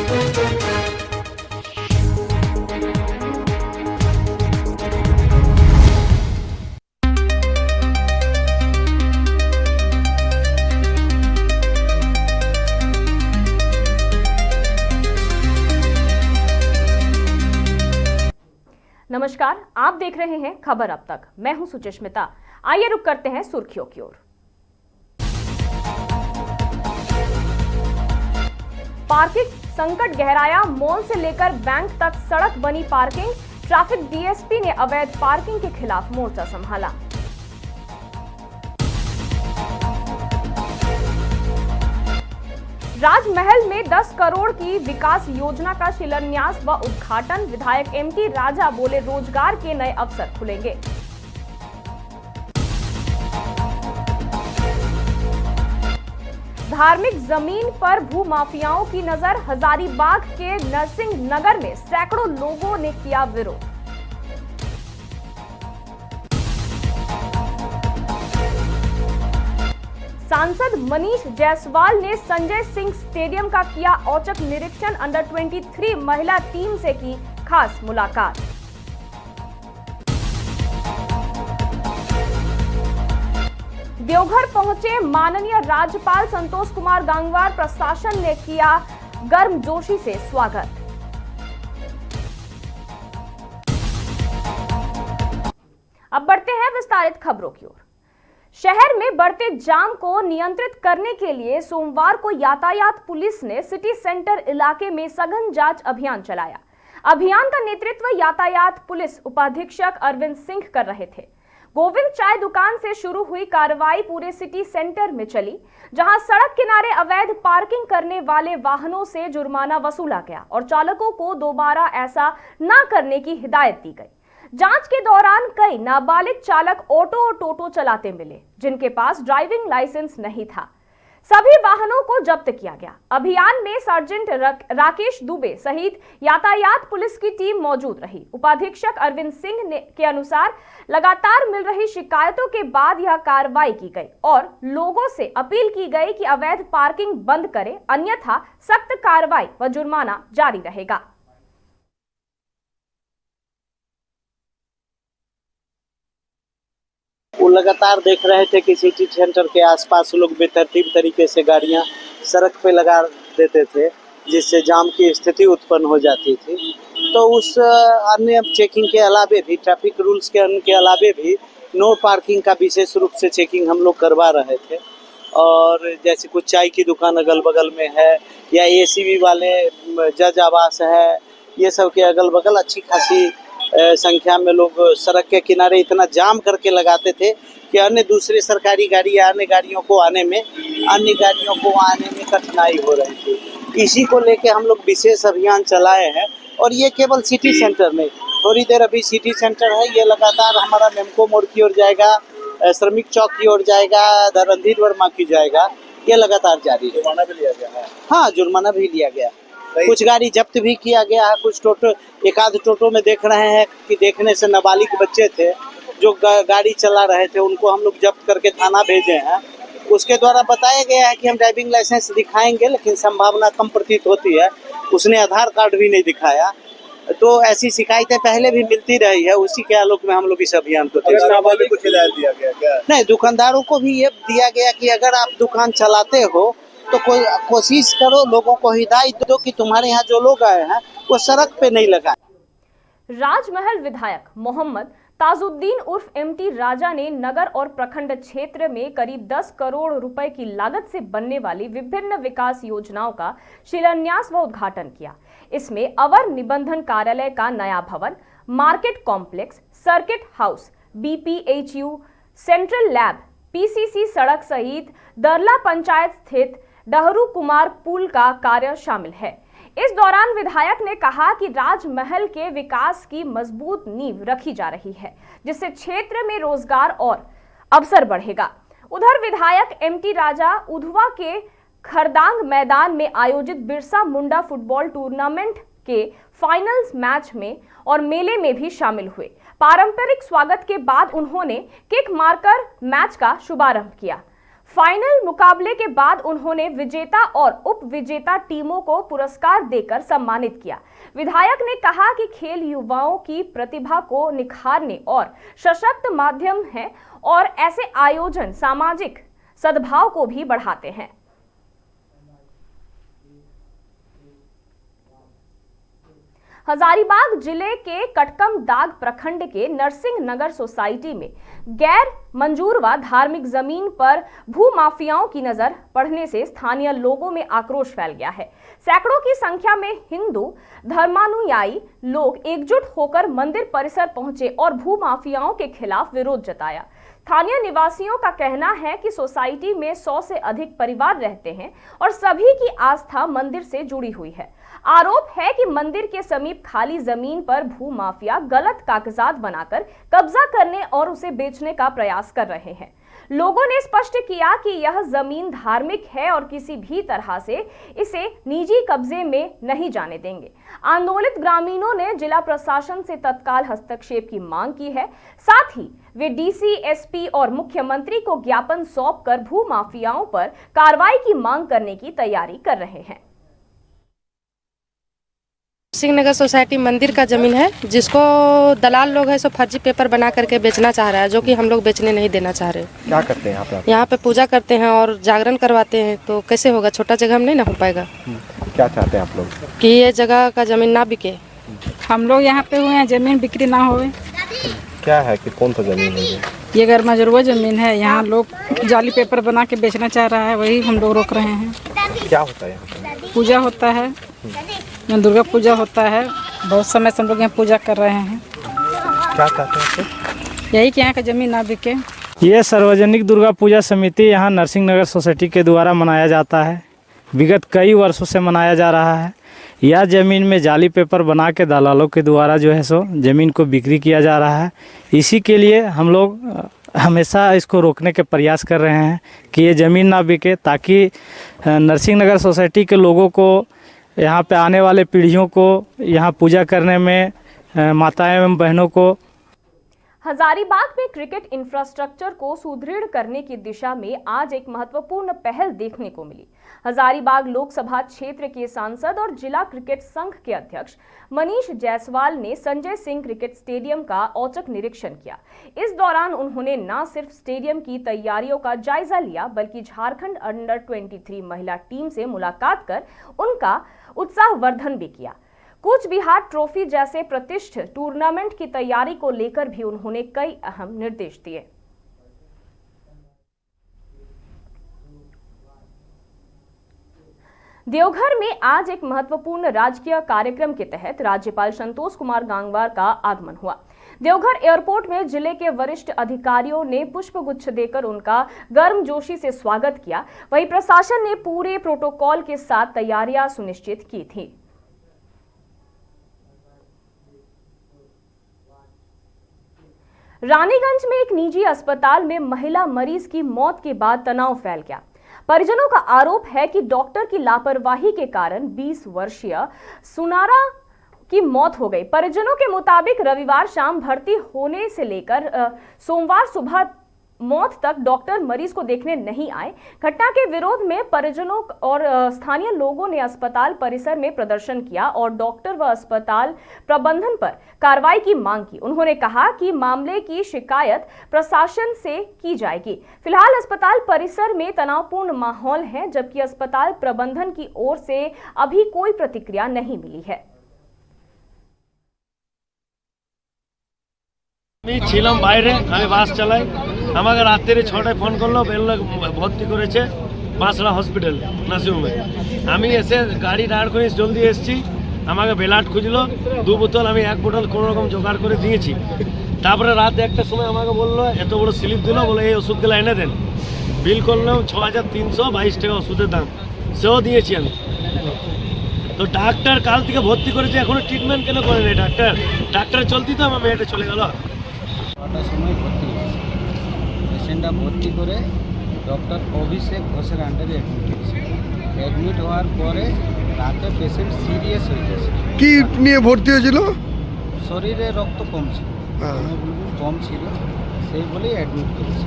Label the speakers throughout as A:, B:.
A: नमस्कार, आप देख रहे हैं खबर अब तक। मैं हूं सुचिस्मिता। आइए रुक करते हैं सुर्खियों की ओर। पार्किंग संकट गहराया, मॉल से लेकर बैंक तक सड़क बनी पार्किंग। ट्रैफिक डीएसपी ने अवैध पार्किंग के खिलाफ मोर्चा संभाला। राजमहल में 10 करोड़ की विकास योजना का शिलान्यास व उद्घाटन। विधायक एमटी राजा बोले, रोजगार के नए अवसर खुलेंगे। धार्मिक जमीन पर भूमाफियाओं की नजर। हजारीबाग के नरसिंह नगर में सैकड़ों लोगों ने किया विरोध। सांसद मनीष जायसवाल ने संजय सिंह स्टेडियम का किया औचक निरीक्षण। अंडर 23 महिला टीम से की खास मुलाकात। देवघर पहुंचे माननीय राज्यपाल संतोष कुमार गंगवार। प्रशासन ने किया गर्मजोशी से स्वागत। अब बढ़ते हैं विस्तारित खबरों की ओर। शहर में बढ़ते जाम को नियंत्रित करने के लिए सोमवार को यातायात पुलिस ने सिटी सेंटर इलाके में सघन जांच अभियान चलाया। अभियान का नेतृत्व यातायात पुलिस उपाधीक्षक अरविंद सिंह कर रहे थे। गोविंद चाय दुकान से शुरू हुई कार्रवाई पूरे सिटी सेंटर में चली, जहां सड़क किनारे अवैध पार्किंग करने वाले वाहनों से जुर्माना वसूला गया और चालकों को दोबारा ऐसा न करने की हिदायत दी गई। जांच के दौरान कई नाबालिग चालक ऑटो और टोटो चलाते मिले, जिनके पास ड्राइविंग लाइसेंस नहीं था। सभी वाहनों को जब्त किया गया। अभियान में सर्जेंट राकेश दुबे सहित यातायात पुलिस की टीम मौजूद रही। उपाधीक्षक अरविंद सिंह के अनुसार लगातार मिल रही शिकायतों के बाद यह कार्रवाई की गई और लोगों से अपील की गई कि अवैध पार्किंग बंद करें, अन्यथा सख्त कार्रवाई व जुर्माना जारी रहेगा।
B: वो लगातार देख रहे थे कि सिटी सेंटर के आसपास लोग बेतरतीब तरीके से गाड़ियां सड़क पे लगा देते थे, जिससे जाम की स्थिति उत्पन्न हो जाती थी। तो उस अन्य चेकिंग के अलावे भी, ट्रैफिक रूल्स के अलावे भी नो पार्किंग का विशेष रूप से चेकिंग हम लोग करवा रहे थे। और जैसे कुछ चाय की दुकान अगल बगल में है या एसीबी वाले जज आवास है, ये सब के अगल बगल अच्छी खासी संख्या में लोग सड़क के किनारे इतना जाम करके लगाते थे कि अन्य दूसरी सरकारी गाड़ी या अन्य गाड़ियों को आने में कठिनाई हो रही थी। इसी को लेके हम लोग विशेष अभियान चलाए हैं और ये केवल सिटी सेंटर में, थोड़ी देर अभी सिटी सेंटर है, ये लगातार हमारा मेमको मोड़ की ओर जाएगा, श्रमिक चौक की ओर जाएगा, रणधीर वर्मा की जाएगा, ये लगातार जारी है। जुर्माना भी लिया गया है। हाँ, जुर्माना भी लिया गया। कुछ गाड़ी जब्त भी किया गया है। कुछ टोटो, एक आध टोटो में देख रहे हैं कि देखने से नाबालिग बच्चे थे जो गाड़ी चला रहे थे, उनको हम लोग जब्त करके थाना भेजे हैं। उसके द्वारा बताया गया है कि हम ड्राइविंग लाइसेंस दिखाएंगे, लेकिन संभावना कम प्रतीत होती है। उसने आधार कार्ड भी नहीं दिखाया। तो ऐसी शिकायतें पहले भी मिलती रही है। उसी के आलोक में हम लोग इस अभियान को
C: कुछ हिदायत दिया गया क्या?
B: नहीं, दुकानदारों को भी ये दिया गया कि अगर आप दुकान चलाते हो तो कोई कोशिश करो, लोगों को हिदायत दो कि तुम्हारे यहाँ जो लोग आए हैं वो सड़क पे नहीं लगाए।
A: राजमहल विधायक मोहम्मद ताजुद्दीन उर्फ एमटी राजा ने नगर और प्रखंड क्षेत्र में करीब 10 करोड़ रुपए की लागत से बनने वाली विभिन्न विकास योजनाओं का शिलान्यास व उद्घाटन किया। इसमें अवर निबंधन कार्यालय का नया भवन, market complex, circuit house, BPHU, central lab, PCC सड़क सहित दरला पंचायत स्थित डहरू कुमार पुल का कार्य शामिल है। इस दौरान विधायक ने कहा कि राजमहल के विकास की मजबूत नींव रखी जा रही है, जिससे क्षेत्र में रोजगार और अवसर बढ़ेगा। उधर विधायक एमटी राजा उधवा के खरदांग मैदान में आयोजित बिरसा मुंडा फुटबॉल टूर्नामेंट के फाइनल्स मैच में और मेले में भी शामिल हुए। पारंपरिक स्वागत के बाद उन्होंने किक मारकर मैच का शुभारंभ किया। फाइनल मुकाबले के बाद उन्होंने विजेता और उप विजेता टीमों को पुरस्कार देकर सम्मानित किया। विधायक ने कहा कि खेल युवाओं की प्रतिभा को निखारने और सशक्त माध्यम है और ऐसे आयोजन सामाजिक सद्भाव को भी बढ़ाते हैं। हजारीबाग जिले के कटकमदाग प्रखंड के नरसिंह नगर सोसाइटी में गैर मंजूर व धार्मिक जमीन पर भू माफियाओं की नजर पड़ने से स्थानीय लोगों में आक्रोश फैल गया है। सैकड़ों की संख्या में हिंदू धर्मानुयायी लोग एकजुट होकर मंदिर परिसर पहुंचे और भू माफियाओं के खिलाफ विरोध जताया। स्थानीय निवासियों का कहना है कि सोसाइटी में 100 से अधिक परिवार रहते हैं और सभी की आस्था मंदिर से जुड़ी हुई है। आरोप है कि मंदिर के समीप खाली जमीन पर भू माफिया गलत कागजात बनाकर कब्जा करने और उसे बेचने का प्रयास कर रहे हैं। लोगों ने स्पष्ट किया कि यह जमीन धार्मिक है और किसी भी तरह से इसे निजी कब्जे में नहीं जाने देंगे। आंदोलित ग्रामीणों ने जिला प्रशासन से तत्काल हस्तक्षेप की मांग की है। साथ ही वे डीसी, एसपी और मुख्यमंत्री को ज्ञापन सौंपकर भू माफियाओं पर कार्रवाई की मांग करने की तैयारी कर रहे हैं।
D: सिंह नगर सोसाइटी मंदिर का जमीन है, जिसको दलाल लोग है सो फर्जी पेपर बना करके बेचना चाह रहा है, जो कि हम लोग बेचने नहीं देना चाह रहे।
E: क्या करते हैं
D: यहाँ पे पूजा करते हैं और जागरण करवाते हैं, तो कैसे होगा? छोटा जगह में नहीं ना हो पाएगा।
E: क्या चाहते हैं आप लोग?
D: कि ये जगह का जमीन ना बिके।
F: हम लोग यहाँ पे हुए हैं, जमीन बिक्री ना होवे।
E: क्या है कि कौन सा जमीन है
F: ये गैर मंजूर जमीन है। यहाँ लोग जाली पेपर बना के बेचना चाह रहा है, वही हम लोग रोक रहे हैं।
E: क्या होता है यहाँ पे?
F: पूजा होता है, यहाँ दुर्गा पूजा होता है। बहुत समय से हम लोग यहाँ पूजा कर रहे हैं।
E: क्या चाहते हैं?
F: यही कि यहाँ का जमीन ना बिके।
G: ये सार्वजनिक दुर्गा पूजा समिति यहाँ नरसिंह नगर सोसाइटी के द्वारा मनाया जाता है। विगत कई वर्षों से मनाया जा रहा है। यह ज़मीन में जाली पेपर बना के दलालों के द्वारा जो है सो ज़मीन को बिक्री किया जा रहा है। इसी के लिए हम लोग हमेशा इसको रोकने के प्रयास कर रहे हैं कि ये ज़मीन ना बिके, ताकि नरसिंह नगर सोसाइटी के लोगों को, यहाँ पे आने वाले पीढ़ियों को यहाँ पूजा करने में, माताएं एवं बहनों को।
A: हजारीबाग में क्रिकेट इंफ्रास्ट्रक्चर को सुदृढ़ करने की दिशा में आज एक महत्वपूर्ण पहल देखने को मिली। हजारीबाग लोकसभा क्षेत्र के सांसद और जिला क्रिकेट संघ के अध्यक्ष मनीष जायसवाल ने संजय सिंह क्रिकेट स्टेडियम का औचक निरीक्षण किया। इस दौरान उन्होंने न सिर्फ स्टेडियम की तैयारियों का जायजा लिया, बल्कि झारखंड अंडर 23 महिला टीम से मुलाकात कर उनका उत्साहवर्धन भी किया। कूच बिहार ट्रॉफी जैसे प्रतिष्ठित टूर्नामेंट की तैयारी को लेकर भी उन्होंने कई अहम निर्देश दिए। देवघर में आज एक महत्वपूर्ण राजकीय कार्यक्रम के तहत राज्यपाल संतोष कुमार गंगवार का आगमन हुआ। देवघर एयरपोर्ट में जिले के वरिष्ठ अधिकारियों ने पुष्पगुच्छ देकर उनका गर्मजोशी से स्वागत किया। वहीं प्रशासन ने पूरे प्रोटोकॉल के साथ तैयारियां सुनिश्चित की थी। रानीगंज में एक निजी अस्पताल में महिला मरीज की मौत के बाद तनाव फैल गया। परिजनों का आरोप है कि डॉक्टर की लापरवाही के कारण 20 वर्षीय सुनारा की मौत हो गई। परिजनों के मुताबिक रविवार शाम भर्ती होने से लेकर सोमवार सुबह मौत तक डॉक्टर मरीज को देखने नहीं आए। घटना के विरोध में परिजनों और स्थानीय लोगों ने अस्पताल परिसर में प्रदर्शन किया और डॉक्टर व अस्पताल प्रबंधन पर कार्रवाई की मांग की। उन्होंने कहा कि मामले की शिकायत प्रशासन से की जाएगी। फिलहाल अस्पताल परिसर में तनावपूर्ण माहौल है, जबकि अस्पताल प्रबंधन की ओर से अभी कोई प्रतिक्रिया नहीं मिली है।
H: ছিলাম বাইরে, আমি বাস চালাই। আমাকে রাত্রে 6টায় ফোন করলো, বেলুলা ভর্তি করেছে বাঁশড়া হসপিটালে নার্সিংহোমে। আমি এসে গাড়ি দাঁড় করে জলদি এসেছি। আমাকে ব্লাড খুঁজলো 2 বোতল, আমি 1 বোতল কোনো রকম জোগাড় করে দিয়েছি। তারপরে রাত 1টার সময় আমাকে বললো, এত বড় স্লিপ দিল, বলে এই ওষুধগুলো এনে দেন। বিল করলাম 6322 টাকা ওষুধের দাম, সেও দিয়েছি আমি। তো ডাক্তার কাল থেকে ভর্তি করেছে, এখনো ট্রিটমেন্ট কেন করে নেই ডাক্তার? ডাক্তার চলতি তো আমার মেয়েটা চলে গেল।
I: সময় ভর্তি হয়েছে, পেশেন্টটা ভর্তি করে ডক্টর অভিষেক ঘোষের আন্ডারে অ্যাডমিট হয়েছে। অ্যাডমিট হওয়ার পরে রাতে পেশেন্ট সিরিয়াস হয়ে গেছে।
C: কি নিয়ে ভর্তি হয়েছিল?
I: শরীরে রক্ত কম ছিল, কম ছিল, সেই বলেই অ্যাডমিট করেছে।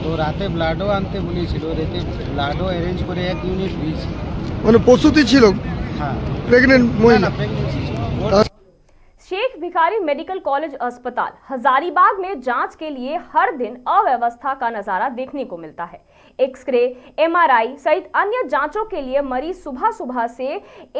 I: তো রাতে ব্লাডও আনতে বলেছিল, রাতে ব্লাডও অ্যারেঞ্জ করে 1 ইউনিট দিয়েছি।
C: মানে প্রসূতি ছিল,
I: হ্যাঁ,
C: প্রেগনেন্ট মহিলা।
I: প্রেগনেন্সি ছিল।
A: शेख भिखारी मेडिकल कॉलेज अस्पताल हजारीबाग में जांच के लिए हर दिन अव्यवस्था का नजारा देखने को मिलता है। एक्सरे, एमआरआई सहित अन्य जांचों के लिए मरीज सुबह सुबह से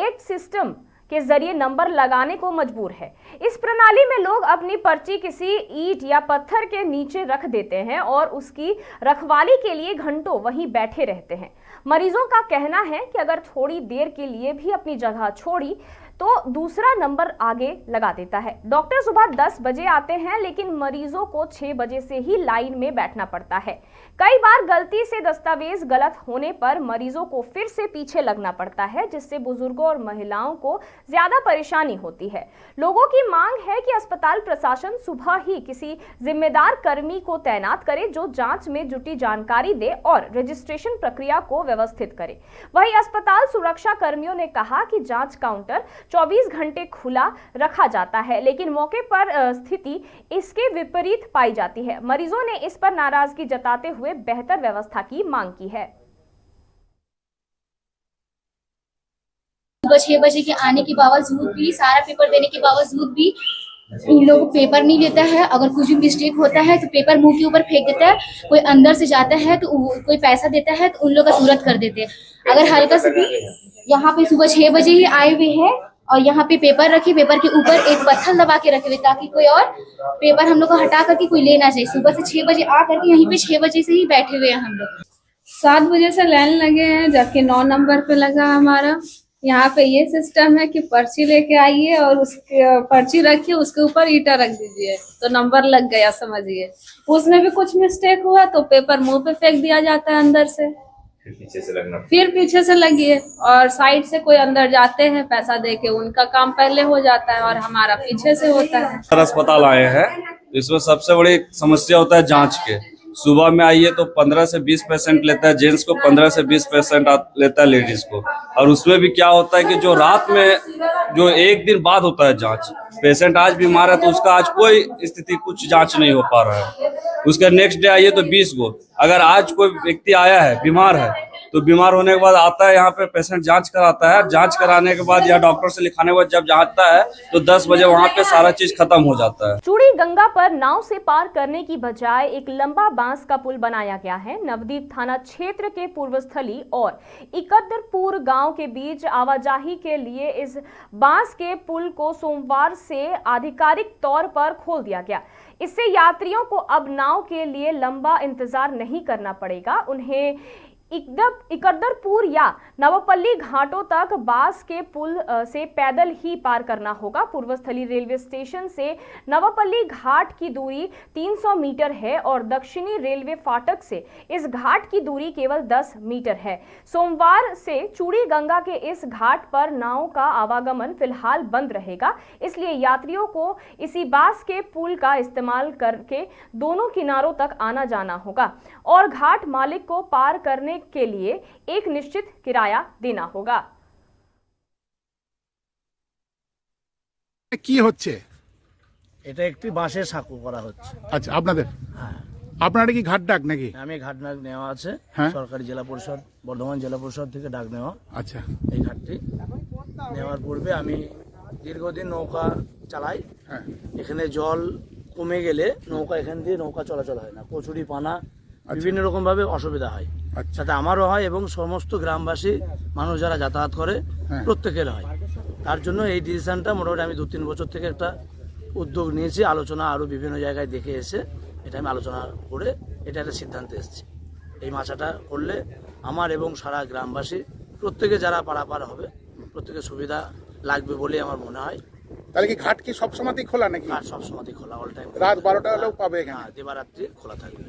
A: 8 सिस्टम के जरिए नंबर लगाने को मजबूर है। इस प्रणाली में लोग अपनी पर्ची किसी ईंट या पत्थर के नीचे रख देते हैं और उसकी रखवाली के लिए घंटों वहीं बैठे रहते हैं। मरीजों का कहना है कि अगर थोड़ी देर के लिए भी अपनी जगह छोड़ी तो दूसरा नंबर आगे लगा देता है। डॉक्टर सुबह 10 बजे आते हैं, लेकिन मरीजों को 6 बजे से ही लाइन में बैठना पड़ता है। कई बार गलती से दस्तावेज गलत होने पर मरीजों को फिर से पीछे लगना पड़ता है, जिससे बुजुर्गों और महिलाओं को ज्यादा परेशानी होती है। लोगों की मांग है कि अस्पताल प्रशासन सुबह ही किसी जिम्मेदार कर्मी को तैनात करे जो जांच में जुटी जानकारी दे और रजिस्ट्रेशन प्रक्रिया को व्यवस्थित करे। वहीं अस्पताल सुरक्षा कर्मियों ने कहा कि जांच काउंटर 24 घंटे खुला रखा जाता है, लेकिन मौके पर स्थिति इसके विपरीत पाई जाती है। मरीजों ने इस पर नाराजगी जताते हुए बेहतर व्यवस्था की मांग की है।
J: सुबह 6 बजे के आने के बावजूद भी, सारा पेपर देने के बावजूद भी इन लोग पेपर नहीं लेता है। अगर कुछ भी मिस्टेक होता है तो पेपर मुंह के ऊपर फेंक देता है। कोई अंदर से जाता है तो कोई पैसा देता है तो उन लोग का तुरंत कर देते हैं। अगर हल्का से भी यहाँ पे सुबह 6 बजे ही आए हुए हैं और यहाँ पे पेपर रखे, पेपर के ऊपर एक पत्थर दबा के रखे हुए ताकि कोई और पेपर हम लोग को हटा करके कोई लेना चाहिए। सुबह से 6 बजे आ करके यहीं पे 6 बजे से ही बैठे हुए हैं हम लोग।
F: 7 बजे से लाइन लगे हैं, जाके 9 नंबर पे लगा हमारा। यहाँ पे ये सिस्टम है कि पर्ची लेके आइए और उसके पर्ची रखिए, उसके ऊपर ईटा रख दीजिए तो नंबर लग गया, समझिए। उसमें भी कुछ मिस्टेक हुआ तो पेपर मुंह पे फेंक दिया जाता है अंदर से, फिर पीछे से लगिए और साइड से कोई अंदर जाते हैं पैसा दे के, उनका काम पहले हो जाता है और हमारा पीछे से होता है।
K: अस्पताल आए हैं, इसमें सबसे बड़ी समस्या होता है जांच के। सुबह में आइए तो 15 से 20 पेशेंट लेता है जेंट्स को, 15 से 20 पेशेंट लेता है लेडीज को। और उसमें भी क्या होता है कि जो रात में जो एक दिन बाद होता है जांच, पेशेंट आज बीमार है तो उसका आज कोई स्थिति कुछ जांच नहीं हो पा रहा है। उसका नेक्स्ट डे आइए तो 20 गो। अगर आज कोई व्यक्ति आया है बीमार है तो बीमार होने के बाद आता है यहाँ पे पेशेंट जांच कराता है, जांच कराने के बाद या डॉक्टर से लिखाने के बाद जब जाता है तो 10 बजे वहाँ पे सारा चीज खत्म हो जाता है।
A: चूड़ी गंगा पर नाव से पार करने की बजाय एक लंबा बांस का पुल बनाया गया है। नवदीप थाना क्षेत्र के पूर्वस्थली और इकद्दरपुर गांव के बीच आवाजाही के लिए इस बांस के पुल को सोमवार से आधिकारिक तौर पर खोल दिया गया। इससे यात्रियों को अब नाव के लिए लंबा इंतजार नहीं करना पड़ेगा। उन्हें इकद्दरपुर या नवपल्ली घाटों तक बांस के पुल से पैदल ही पार करना होगा। पूर्वस्थली रेलवे स्टेशन से नवपल्ली घाट की दूरी 300 मीटर है और दक्षिणी रेलवे फाटक से इस घाट की दूरी केवल 10 मीटर है। सोमवार से चूड़ी गंगा के इस घाट पर नाव का आवागमन फिलहाल बंद रहेगा, इसलिए यात्रियों को इसी बांस के पुल का इस्तेमाल करके दोनों किनारों तक आना जाना होगा और घाट मालिक को पार करने के लिए एक निश्चित किराया देना होगा।
C: কি হচ্ছে?
L: এটা একটি বাঁশের সাঁকো করা হচ্ছে।
C: আচ্ছা, আপনাদের?
L: হ্যাঁ।
C: আপনারা কি ঘাট ডাক নাকি?
L: আমি ঘাট ডাক নেওয়া আছে, সরকারি জেলা পরিষদ, বর্ধমান জেলা পরিষদ থেকে ডাক নেওয়া।
C: আচ্ছা।
L: এই ঘাটটি নেওয়ার পূর্বে আমি দীর্ঘদিন নৌকা চালাই। এখানে জল কমে গেলে নৌকা এখান দিয়ে নৌকা চলাচল হয় না, কচুরি পানা বিভিন্ন রকম ভাবে অসুবিধা হয়, সাথে আমারও হয় এবং সমস্ত গ্রামবাসী মানুষ যারা যাতায়াত করে প্রত্যেকের হয়। তার জন্য এই ডিসিশনটা মোটামুটি আমি 2-3 বছর থেকে একটা উদ্যোগ নিয়েছি। আলোচনা আরও বিভিন্ন জায়গায় দেখে এসে এটা আমি আলোচনা করে এটা একটা সিদ্ধান্তে এসেছি। এই মাছাটা করলে আমার এবং সারা গ্রামবাসী প্রত্যেকে যারা পারাপার হবে প্রত্যেকের সুবিধা লাগবে বলে আমার মনে হয়।
C: তাহলে কি ঘাট কি সব সময়ই খোলা নাকি?
L: ঘাট সব সময়ই খোলা, অল টাইম।
C: রাত 12টা হলেও পাবে এখানে?
L: হ্যাঁ, দিবারাত্রি খোলা থাকবে।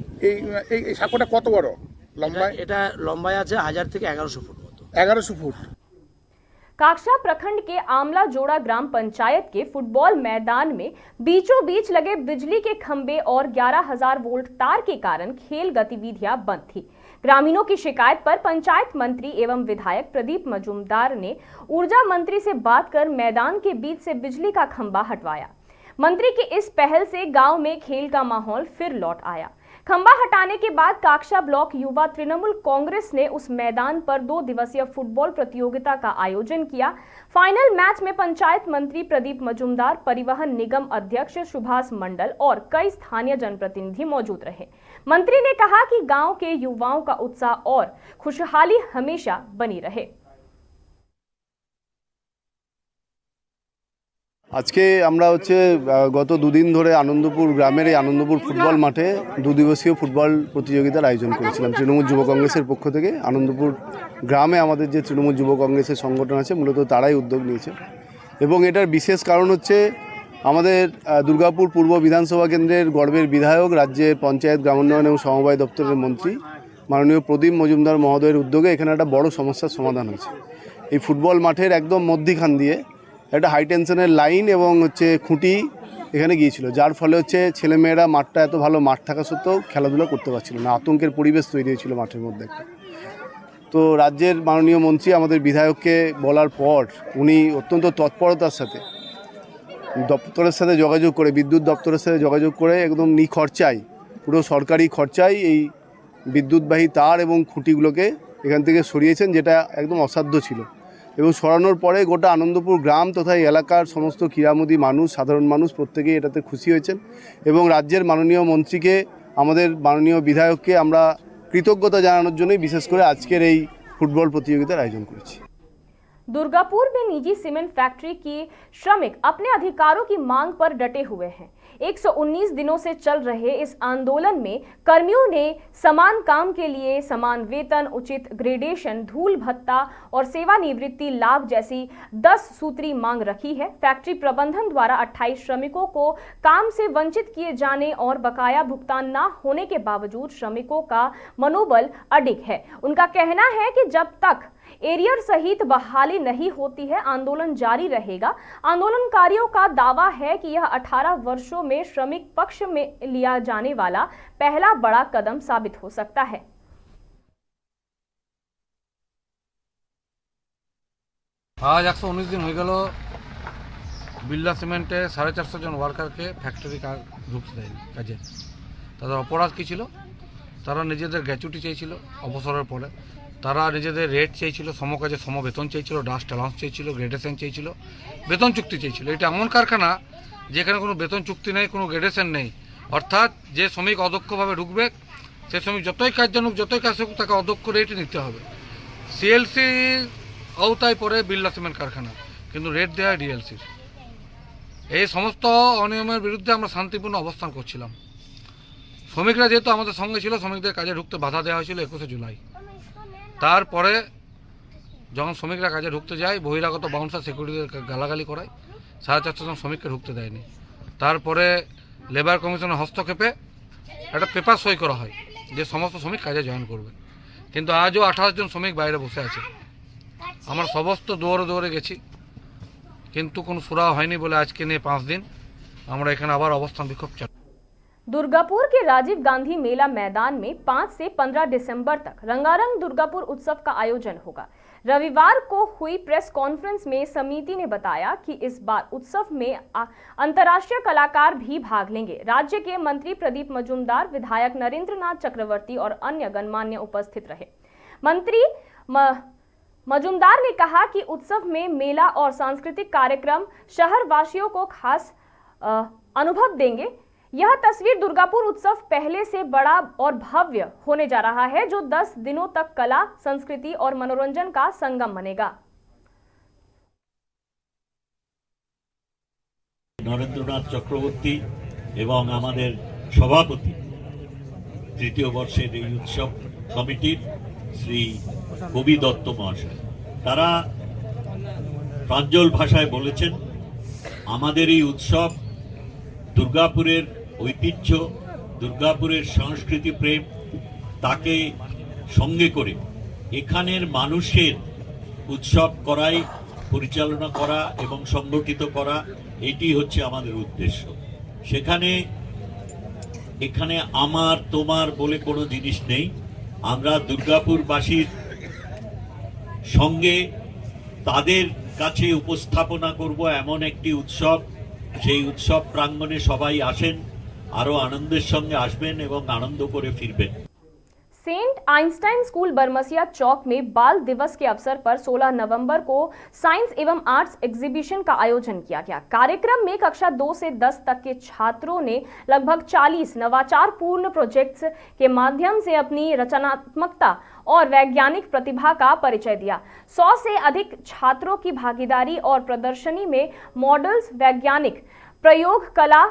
C: এই সাঁকোটা কত বড় লম্বায়?
L: এটা লম্বায় আছে 1000 থেকে 1100 ফুট মতো।
C: 1100 ফুট।
A: काक्षा प्रखंड के आमला जोड़ा ग्राम पंचायत के फुटबॉल मैदान में बीचों बीच लगे बिजली के खंभे और 11,000 वोल्ट तार के कारण खेल गतिविधियां बंद थी। ग्रामीणों की शिकायत पर पंचायत मंत्री एवं विधायक प्रदीप मजूमदार ने ऊर्जा मंत्री से बात कर मैदान के बीच से बिजली का खंभा हटवाया। मंत्री की इस पहल से गांव में खेल का माहौल फिर लौट आया। खंबा हटाने के बाद काक्षा ब्लॉक युवा तृणमूल कांग्रेस ने उस मैदान पर 2 दिवसीय फुटबॉल प्रतियोगिता का आयोजन किया। फाइनल मैच में पंचायत मंत्री प्रदीप मजूमदार, परिवहन निगम अध्यक्ष सुभाष मंडल और कई स्थानीय जनप्रतिनिधि मौजूद रहे। मंत्री ने कहा कि गांव के युवाओं का उत्साह और खुशहाली हमेशा बनी रहे।
M: আজকে আমরা গত দুদিন ধরে আনন্দপুর গ্রামের এই আনন্দপুর ফুটবল মাঠে 2 দিবসীয় ফুটবল প্রতিযোগিতার আয়োজন করেছিলাম তৃণমূল যুব কংগ্রেসের পক্ষ থেকে। আনন্দপুর গ্রামে আমাদের যে তৃণমূল যুব কংগ্রেসের সংগঠন আছে মূলত তারাই উদ্যোগ নিয়েছে এবং এটার বিশেষ কারণ হচ্ছে আমাদের দুর্গাপুর পূর্ব বিধানসভা কেন্দ্রের গর্বের বিধায়ক, রাজ্যের পঞ্চায়েত, গ্রামোন্নয়ন এবং সমবায় দপ্তরের মন্ত্রী মাননীয় প্রদীপ মজুমদার মহোদয়ের উদ্যোগে এখানে একটা বড় সমস্যার সমাধান হয়েছে। এই ফুটবল মাঠের একদম মধ্যখান দিয়ে একটা হাই টেনশনের লাইন এবং খুঁটি এখানে গিয়েছিল, যার ফলে ছেলেমেয়েরা মাঠটা এত ভালো মাঠ থাকা সত্ত্বেও খেলাধুলা করতে পারছিল না, আতঙ্কের পরিবেশ তৈরি হয়েছিল মাঠের মধ্যে একটা। তো রাজ্যের মাননীয় মন্ত্রী আমাদের বিধায়ককে বলার পর উনি অত্যন্ত তৎপরতার সাথে দপ্তরের সাথে যোগাযোগ করে, বিদ্যুৎ দপ্তরের সাথে যোগাযোগ করে একদম নিখরচায়, পুরো সরকারি খরচায় এই বিদ্যুৎবাহী তার এবং খুঁটিগুলোকে এখান থেকে সরিয়েছেন, যেটা একদম অসাধ্য ছিল। এবং সরানোর পরে গোটা আনন্দপুর গ্রাম তথা এলাকার সমস্ত ক্রীড়ামোদী মানুষ, সাধারণ মানুষ প্রত্যেকেই এটাতে খুশি হয়েছেন এবং রাজ্যের মাননীয় মন্ত্রীকে, আমাদের মাননীয় বিধায়ককে আমরা কৃতজ্ঞতা জানানোর জন্যই বিশেষ করে আজকের এই ফুটবল প্রতিযোগিতার আয়োজন করেছি।
A: दुर्गापुर में निजी सीमेंट फैक्ट्री की श्रमिक अपने अधिकारों की मांग पर डटे हुए हैं। 119 दिनों से चल रहे इस आंदोलन में कर्मियों ने समान काम के लिए समान वेतन, उचित ग्रेडेशन, धूल भत्ता और सेवानिवृत्ति लाभ जैसी 10 सूत्री मांग रखी है। फैक्ट्री प्रबंधन द्वारा 28 श्रमिकों को काम से वंचित किए जाने और बकाया भुगतान न होने के बावजूद श्रमिकों का मनोबल अडिग है। उनका कहना है कि जब तक एरियर सहित बहाली नहीं होती है आंदोलन जारी रहेगा। आंदोलनकारियों का दावा है कि यह 18 वर्षों में श्रमिक पक्ष में लिया जाने वाला पहला बड़ा कदम साबित हो सकता है।
N: आज 119 दिन हो गल बिरला सीमेंटे 450 जन वार्कार के फैक्टरि ঢুকতে দেয়নি কাজে। তাদের অপরাধ কী ছিল? তারা নিজেদের গ্র্যাচুইটি চেয়েছিল অবসরের পরে, তারা নিজেদের রেট চেয়েছিল, সমকাজে সমবেতন চেয়েছিল, ডাস্ট অ্যালাউন্স চেয়েছিল, গ্রেডেশন চেয়েছিল, বেতন চুক্তি চেয়েছিল। এটা এমন কারখানা যেখানে কোনো বেতন চুক্তি নেই, কোনো গ্রেডেশন নেই। অর্থাৎ যে শ্রমিক অদক্ষভাবে ঢুকবে, সে শ্রমিক যতই কাজ জানুক, যতই কাজ হোক, তাকে অদক্ষ রেটে নিতে হবে। সিএলসির আওতায় পড়ে বিড়লা সিমেন্ট কারখানা, কিন্তু রেট দেওয়া হয় ডিএলসির। এই সমস্ত অনিয়মের বিরুদ্ধে আমরা শান্তিপূর্ণ অবস্থান করছিলাম। শ্রমিকরা যেহেতু আমাদের সঙ্গে ছিল, শ্রমিকদের কাজে ঢুকতে বাধা দেওয়া হয়েছিল 21শে জুলাই। তারপরে যখন শ্রমিকরা কাজে ঢুকতে যায়, বহিরাগত বাউন্সার সিকিউরিটিদের গালাগালি করায়, 450 জন শ্রমিককে ঢুকতে দেয়নি। তারপরে লেবার কমিশনের হস্তক্ষেপে একটা পেপার সই করা হয় যে সমস্ত শ্রমিক কাজে জয়েন করবে, কিন্তু আজও 28 জন শ্রমিক বাইরে বসে আছে। আমরা সমস্ত দৌড়ে গেছি, কিন্তু কোনো সুরা হয়নি বলে আজকে নিয়ে 5 দিন আমরা এখানে আবার অবস্থান বিক্ষোভ চালাচ্ছি।
A: दुर्गापुर के राजीव गांधी मेला मैदान में 5 से 15 दिसंबर तक रंगारंग दुर्गापुर उत्सव का आयोजन होगा। रविवार को हुई प्रेस कॉन्फ्रेंस में समिति ने बताया कि इस बार उत्सव में अंतर्राष्ट्रीय कलाकार भी भाग लेंगे। राज्य के मंत्री प्रदीप मजूमदार, विधायक नरेंद्रनाथ चक्रवर्ती और अन्य गणमान्य उपस्थित रहे। मंत्री मजूमदार ने कहा कि उत्सव में मेला और सांस्कृतिक कार्यक्रम शहरवासियों को खास अनुभव देंगे। यह तस्वीर दुर्गापुर उत्सव पहले से बड़ा और भव्य होने जा रहा है, जो 10 दिनों तक कला, संस्कृति और मनोरंजन का संगम बनेगा।
O: नरेंद्रनाथ चक्रवर्ती एवं आमादेर सभापति तृतीय वर्षेर এই उत्सव कमिटिर श्री कवि दत्त महाशय तारा प्राঞ্জল भाषाয় বলেছেন আমাদের এই উৎসব দুর্গাপুরের ঐতিহ্য, দুর্গাপুরের সংস্কৃতি প্রেম তাকে সঙ্গে করে এখানের মানুষের উৎসব করাই, পরিচালনা করা এবং সংগঠিত করা, এটি হচ্ছে আমাদের উদ্দেশ্য। সেখানে এখানে আমার তোমার বলে কোনো জিনিস নেই। আমরা দুর্গাপুরবাসীর সঙ্গে তাদের কাছে উপস্থাপনা করব এমন একটি উৎসব। সেই উৎসব প্রাঙ্গণে সবাই আসেন, আরো আনন্দের সঙ্গে আসবেন এবং আনন্দ করে ফিরবেন।
A: सेंट आइंस्टाइन स्कूल बरमसिया चौक में बाल दिवस के अवसर पर 16 नवंबर को साइंस एवं आर्ट्स एग्जीबिशन का आयोजन किया गया। कार्यक्रम में कक्षा 2 से 10 तक के छात्रों ने लगभग 40 नवाचार पूर्ण प्रोजेक्ट्स के माध्यम से अपनी रचनात्मकता और वैज्ञानिक प्रतिभा का परिचय दिया। 100 से अधिक छात्रों की भागीदारी और प्रदर्शनी में मॉडल्स, वैज्ञानिक प्रयोग, कला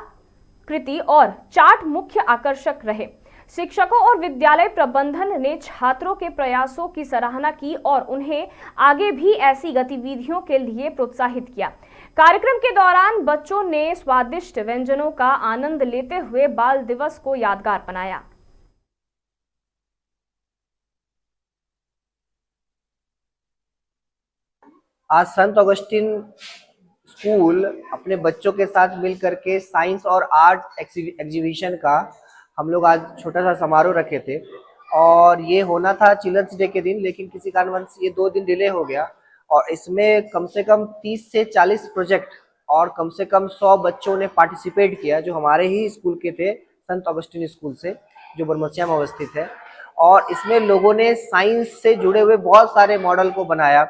A: कृति और चार्ट मुख्य आकर्षक रहे। शिक्षकों और विद्यालय प्रबंधन ने छात्रों के प्रयासों की सराहना की और उन्हें आगे भी ऐसी गतिविधियों के लिए प्रोत्साहित किया। कार्यक्रम के दौरान बच्चों ने स्वादिष्ट व्यंजनों का आनंद लेते हुए बाल दिवस को यादगार बनाया।
P: आज संत ऑगस्टिन स्कूल अपने बच्चों के साथ मिलकर के साइंस और आर्ट एग्जीबिशन का हम लोग आज छोटा सा समारोह रखे थे और ये होना था चिल्ड्रंस डे के दिन, लेकिन किसी कारणवश ये 2 दिन डिले हो गया और इसमें कम से कम 30 से 40 प्रोजेक्ट और कम से कम 100 बच्चों ने पार्टिसिपेट किया जो हमारे ही स्कूल के थे, संत ऑगस्टिन स्कूल से, जो बरमसिया में अवस्थित है। और इसमें लोगों ने साइंस से जुड़े हुए बहुत सारे मॉडल को बनाया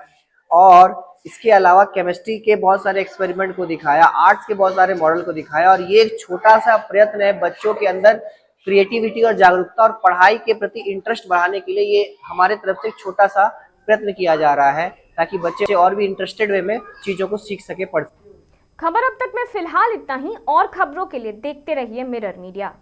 P: और इसके अलावा केमिस्ट्री के बहुत सारे एक्सपेरिमेंट को दिखाया, आर्ट्स के बहुत सारे मॉडल को दिखाया और ये एक छोटा सा प्रयत्न है बच्चों के अंदर क्रिएटिविटी और जागरूकता और पढ़ाई के प्रति इंटरेस्ट बढ़ाने के लिए। ये हमारे तरफ से एक छोटा सा प्रयत्न किया जा रहा है ताकि बच्चे और भी इंटरेस्टेड वे में चीजों को सीख सके, पढ़ सके।
A: खबर अब तक में फिलहाल इतना ही। और खबरों के लिए देखते रहिए मिरर मीडिया।